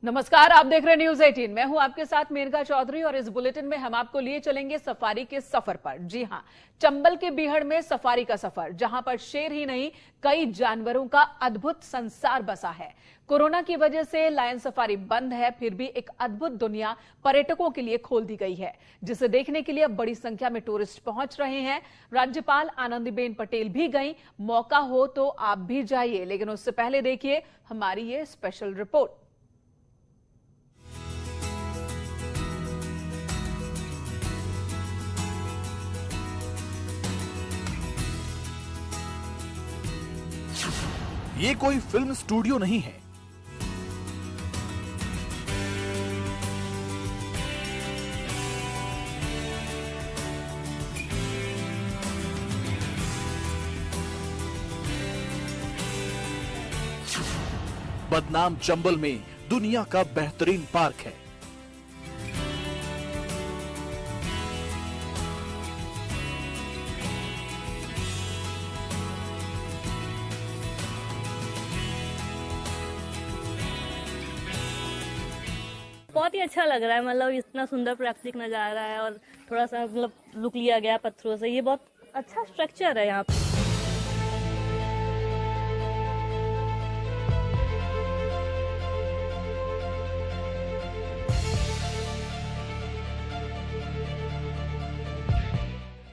नमस्कार, आप देख रहे हैं न्यूज 18। मैं हूं आपके साथ मेनका चौधरी और इस बुलेटिन में हम आपको लिए चलेंगे सफारी के सफर पर। जी हां, चंबल के बीहड़ में सफारी का सफर, जहां पर शेर ही नहीं कई जानवरों का अद्भुत संसार बसा है। कोरोना की वजह से लायन सफारी बंद है, फिर भी एक अद्भुत दुनिया पर्यटकों के लिए खोल दी गई है, जिसे देखने के लिए अब बड़ी संख्या में टूरिस्ट पहुंच रहे हैं। राज्यपाल आनंदीबेन पटेल भी गई। मौका हो तो आप भी जाइए, लेकिन उससे पहले देखिए हमारी ये स्पेशल रिपोर्ट। ये कोई फिल्म स्टूडियो नहीं है। बदनाम चंबल में दुनिया का बेहतरीन पार्क है। बहुत ही अच्छा लग रहा है। मतलब इतना सुंदर प्राकृतिक नजारा है और थोड़ा सा मतलब लुक लिया गया पत्थरों से। ये बहुत अच्छा स्ट्रक्चर है यहाँ पे।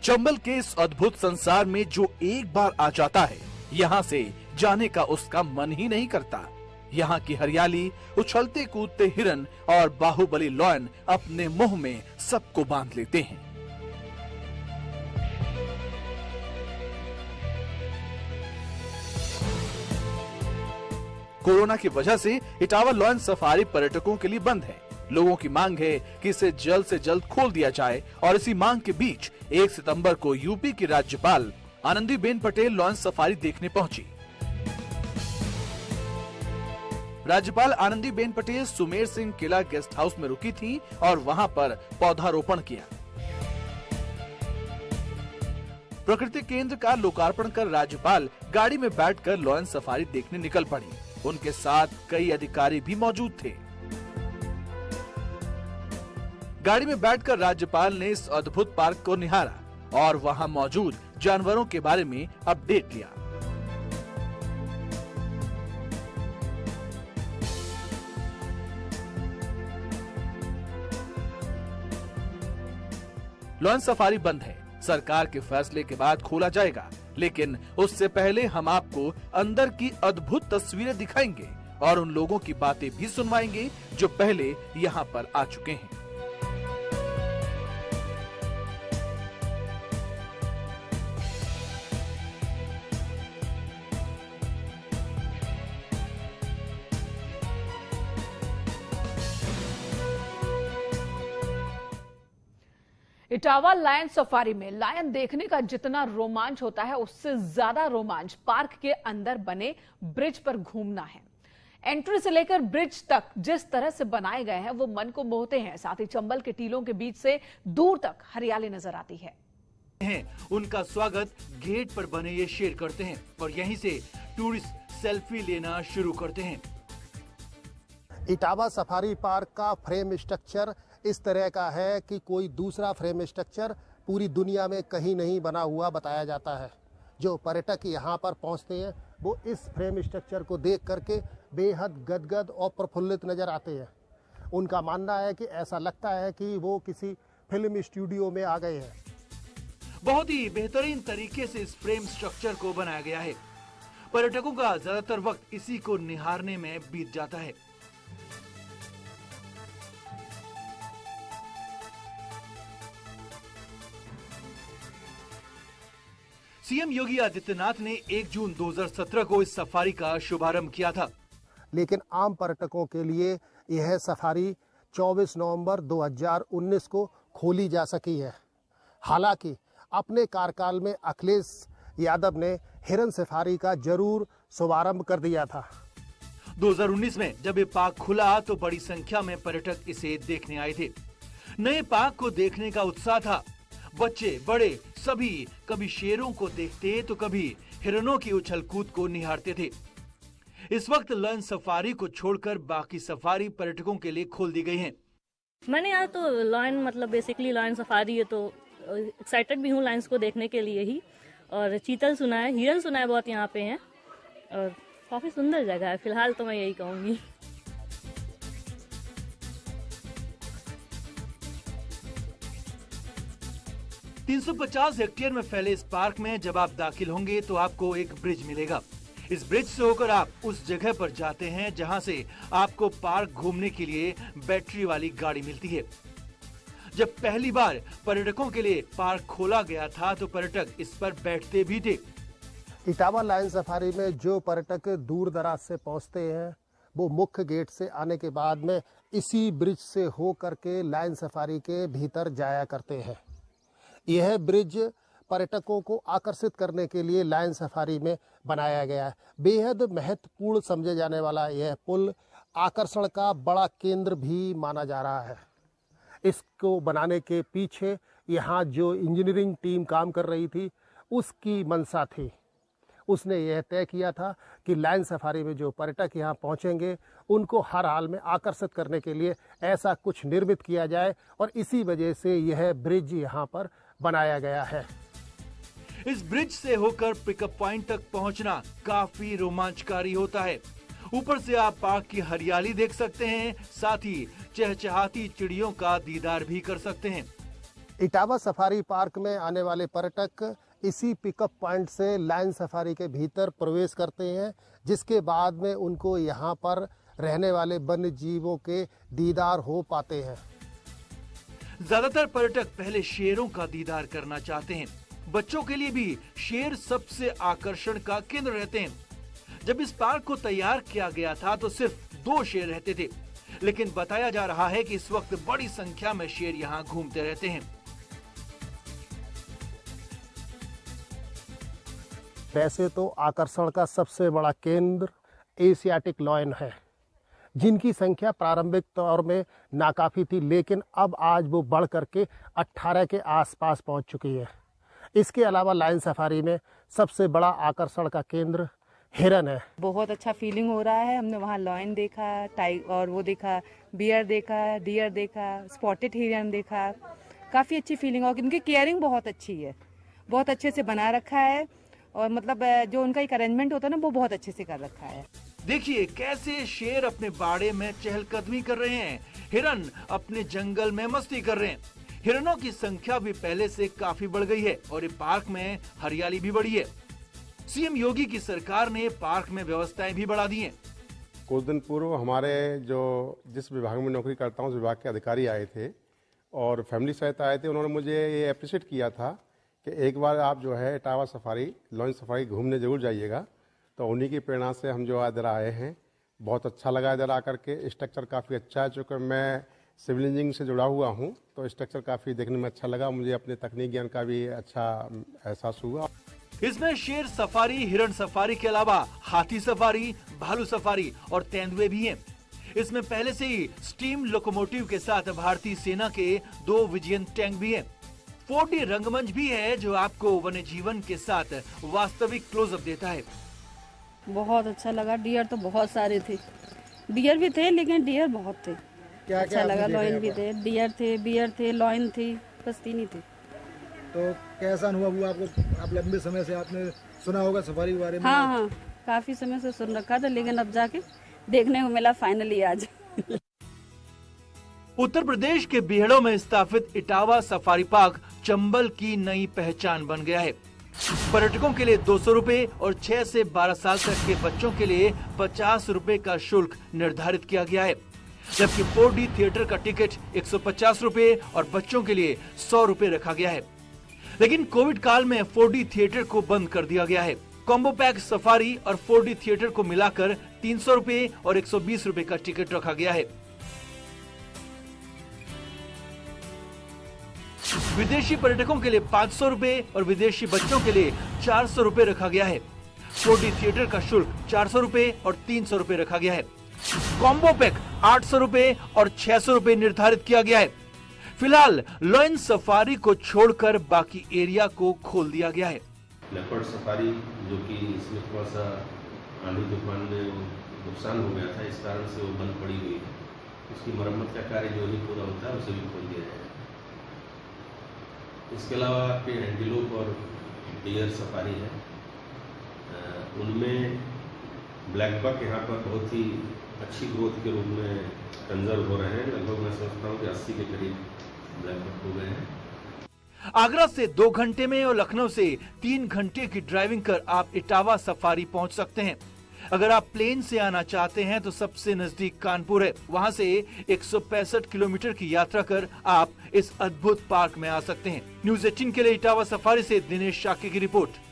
चंबल के इस अद्भुत संसार में जो एक बार आ जाता है, यहाँ से जाने का उसका मन ही नहीं करता। यहाँ की हरियाली, उछलते कूदते हिरन और बाहुबली लॉयन अपने मुंह में सबको बांध लेते हैं। कोरोना की वजह से इटावा लॉयन सफारी पर्यटकों के लिए बंद है। लोगों की मांग है कि इसे जल्द से जल्द खोल दिया जाए और इसी मांग के बीच 1 सितंबर को यूपी की राज्यपाल आनंदीबेन पटेल लॉयन सफारी देखने पहुंची। राज्यपाल आनंदीबेन पटेल सुमेर सिंह किला गेस्ट हाउस में रुकी थी और वहां पर पौधारोपण किया। प्रकृति केंद्र का लोकार्पण कर राज्यपाल गाड़ी में बैठकर लॉयन सफारी देखने निकल पड़ी। उनके साथ कई अधिकारी भी मौजूद थे। गाड़ी में बैठकर राज्यपाल ने इस अद्भुत पार्क को निहारा और वहां मौजूद जानवरों के बारे में अपडेट लिया। लॉयन सफारी बंद है। सरकार के फैसले के बाद खोला जाएगा, लेकिन उससे पहले हम आपको अंदर की अद्भुत तस्वीरें दिखाएंगे और उन लोगों की बातें भी सुनवाएंगे जो पहले यहाँ पर आ चुके हैं। इटावा लायन सफारी में लायन देखने का जितना रोमांच होता है, उससे ज्यादा रोमांच पार्क के अंदर बने ब्रिज पर घूमना है। एंट्री से लेकर ब्रिज तक जिस तरह से बनाए गए हैं वो मन को मोहते हैं। साथ ही चंबल के टीलों के बीच से दूर तक हरियाली नजर आती है। उनका स्वागत गेट पर बने ये शेर करते हैं और यहीं से टूरिस्ट सेल्फी लेना शुरू करते हैं। इटावा सफारी पार्क का फ्रेम स्ट्रक्चर इस तरह का है कि कोई दूसरा फ्रेम स्ट्रक्चर पूरी दुनिया में कहीं नहीं बना हुआ बताया जाता है। जो पर्यटक यहाँ पर पहुँचते हैं वो इस फ्रेम स्ट्रक्चर को देख करके बेहद गदगद और प्रफुल्लित नजर आते हैं। उनका मानना है कि ऐसा लगता है कि वो किसी फिल्म स्टूडियो में आ गए हैं। बहुत ही बेहतरीन तरीके से इस फ्रेम स्ट्रक्चर को बनाया गया है। पर्यटकों का ज्यादातर वक्त इसी को निहारने में बीत जाता है। सीएम योगी आदित्यनाथ ने 1 जून 2017 को इस सफारी का शुभारंभ किया था, लेकिन आम पर्यटकों के लिए यह सफारी 24 नवंबर 2019 को खोली जा सकी है। हालांकि अपने कार्यकाल में अखिलेश यादव ने हिरन सफारी का जरूर शुभारंभ कर दिया था। 2019 में जब ये पार्क खुला तो बड़ी संख्या में पर्यटक इसे देखने आए थे। नए पार्क को देखने का उत्साह था। बच्चे बड़े सभी कभी शेरों को देखते तो कभी हिरणों की उछल कूद को निहारते थे। इस वक्त लायन सफारी को छोड़कर बाकी सफारी पर्यटकों के लिए खोल दी गई हैं। मैंने यहाँ तो लायन मतलब बेसिकली लायन सफारी है, तो एक्साइटेड भी हूँ लायंस को देखने के लिए ही। और चीतल सुना है, हिरन सुना है बहुत यहाँ पे हैं, और काफी सुंदर जगह है। फिलहाल तो मैं यही कहूँगी। $350 हेक्टेयर में फैले इस पार्क में जब आप दाखिल होंगे तो आपको एक ब्रिज मिलेगा। इस ब्रिज से होकर आप उस जगह पर जाते हैं जहां से आपको पार्क घूमने के लिए बैटरी वाली गाड़ी मिलती है। जब पहली बार पर्यटकों के लिए पार्क खोला गया था तो पर्यटक इस पर बैठते भी थे। इटावा लायन सफारी में जो पर्यटक दूर दराज से पहुंचते हैं वो मुख्य गेट से आने के बाद में इसी ब्रिज से हो करके लायन सफारी के भीतर जाया करते हैं। यह ब्रिज पर्यटकों को आकर्षित करने के लिए लायन सफारी में बनाया गया है। बेहद महत्वपूर्ण समझे जाने वाला यह पुल आकर्षण का बड़ा केंद्र भी माना जा रहा है। इसको बनाने के पीछे यहाँ जो इंजीनियरिंग टीम काम कर रही थी उसकी मंशा थी। उसने यह तय किया था कि लायन सफारी में जो पर्यटक यहाँ पहुँचेंगे उनको हर हाल में आकर्षित करने के लिए ऐसा कुछ निर्मित किया जाए, और इसी वजह से यह ब्रिज यहाँ पर बनाया गया है। इस ब्रिज से होकर पिकअप पॉइंट तक पहुंचना काफी रोमांचकारी होता है। ऊपर से आप पार्क की हरियाली देख सकते हैं, साथ ही चहचहाती चिड़ियों का दीदार भी कर सकते हैं। इटावा सफारी पार्क में आने वाले पर्यटक इसी पिकअप पॉइंट से लायन सफारी के भीतर प्रवेश करते हैं, जिसके बाद में उनको यहाँ पर रहने वाले वन्य जीवों के दीदार हो पाते हैं। ज्यादातर पर्यटक पहले शेरों का दीदार करना चाहते हैं। बच्चों के लिए भी शेर सबसे आकर्षण का केंद्र रहते हैं। जब इस पार्क को तैयार किया गया था तो सिर्फ 2 शेर रहते थे, लेकिन बताया जा रहा है कि इस वक्त बड़ी संख्या में शेर यहाँ घूमते रहते हैं। वैसे तो आकर्षण का सबसे बड़ा केंद्र एशियाटिक लायन है, जिनकी संख्या प्रारंभिक तौर में नाकाफी थी, लेकिन अब आज वो बढ़ करके 18 के आसपास पहुंच चुकी है। इसके अलावा लायन सफारी में सबसे बड़ा आकर्षण का केंद्र हिरन है। बहुत अच्छा फीलिंग हो रहा है। हमने वहाँ लायन देखा, टाइगर और वो देखा, बियर देखा, डियर देखा, स्पॉटेड हिरन देखा। काफ़ी अच्छी फीलिंग, और इनकी केयरिंग बहुत अच्छी है, बहुत अच्छे से बना रखा है, और मतलब जो उनका एक अरेंजमेंट होता है ना वो बहुत अच्छे से कर रखा है। देखिए कैसे शेर अपने बाड़े में चहलकदमी कर रहे हैं, हिरन अपने जंगल में मस्ती कर रहे हैं। हिरनों की संख्या भी पहले से काफी बढ़ गई है और ये पार्क में हरियाली भी बढ़ी है। सीएम योगी की सरकार ने पार्क में व्यवस्थाएं भी बढ़ा दी हैं। कुछ दिन पूर्व हमारे जिस विभाग में नौकरी करता हूँ उस विभाग के अधिकारी आए थे और फैमिली सहित आए थे। उन्होंने मुझे ये अप्रिशिएट किया था कि एक बार आप जो है इटावा सफारी, लायन सफारी घूमने जरूर जाइएगा। तो उन्हीं की प्रेरणा से हम जो इधर आए हैं। बहुत अच्छा लगा इधर आकर के। स्ट्रक्चर काफ़ी अच्छा है, चूँकि मैं सिविल इंजीनियरिंग से जुड़ा हुआ हूँ तो स्ट्रक्चर काफ़ी देखने में अच्छा लगा। मुझे अपने तकनीकी ज्ञान का भी अच्छा एहसास हुआ। इसमें शेर सफारी, हिरण सफारी के अलावा हाथी सफारी, भालू सफारी और तेंदुए भी हैं। इसमें पहले से ही स्टीम लोकोमोटिव के साथ भारतीय सेना के 2 विजयन टैंक भी हैं। 4D रंगमंच भी है जो आपको वन्य जीवन के साथ वास्तविक क्लोजअप देता है। बहुत अच्छा लगा। डियर तो बहुत सारे थे, डियर भी थे लेकिन डियर बहुत थे। क्या अच्छा लगा। लायन भी थे, डियर थे, बियर थे, लायन थे, बस 3 ही थे। तो कैसा अनुभव हुआ आपको? आप लंबे समय से आपने सुना होगा सफारी के बारे में। हाँ, काफी समय से सुन रखा था, लेकिन अब जाके देखने को मिला फाइनली आज। उत्तर प्रदेश के बीहड़ों में स्थापित इटावा सफारी पार्क चंबल की नई पहचान बन गया है। पर्यटकों के लिए 200 रुपए और 6 से 12 साल तक के बच्चों के लिए 50 रुपए का शुल्क निर्धारित किया गया है, जबकि 4D थिएटर का टिकट 150 रुपए और बच्चों के लिए 100 रुपए रखा गया है। लेकिन कोविड काल में 4D थिएटर को बंद कर दिया गया है। कॉम्बो पैक सफारी और 4D थिएटर को मिलाकर 300 रुपए और 120 रुपए का टिकट रखा गया है। विदेशी पर्यटकों के लिए 500 रुपए और विदेशी बच्चों के लिए 400 रुपए रखा गया है। 4D थिएटर का शुल्क 400 रुपए और 300 रुपए रखा गया है। कॉम्बो पैक 800 रुपए और 600 रुपए निर्धारित किया गया है। फिलहाल लायन सफारी को छोड़कर बाकी एरिया को खोल दिया गया है। लेपर्ड सफारी जो कि इसमें थोड़ा सा आंधी तूफान में नुकसान हो गया था, इस कारण से वो बंद पड़ी हुई है। उसकी मरम्मत का कार्य जो भी पूरा होता है उसे भी खोल दिया जाएगा। इसके अलावा आपके एंटीलोप और डियर सफारी है, उनमें ब्लैक बक यहाँ पर बहुत ही अच्छी ग्रोथ के रूप में कंजर्व हो रहे हैं। लगभग मैं समझता हूँ कि 80 के करीब ब्लैक बक हो गए हैं। आगरा से 2 घंटे में और लखनऊ से 3 घंटे की ड्राइविंग कर आप इटावा सफारी पहुंच सकते हैं। अगर आप प्लेन से आना चाहते हैं तो सबसे नजदीक कानपुर है, वहां से 165 किलोमीटर की यात्रा कर आप इस अद्भुत पार्क में आ सकते हैं। न्यूज़ 18 के लिए इटावा सफारी से दिनेश शाक्य की रिपोर्ट।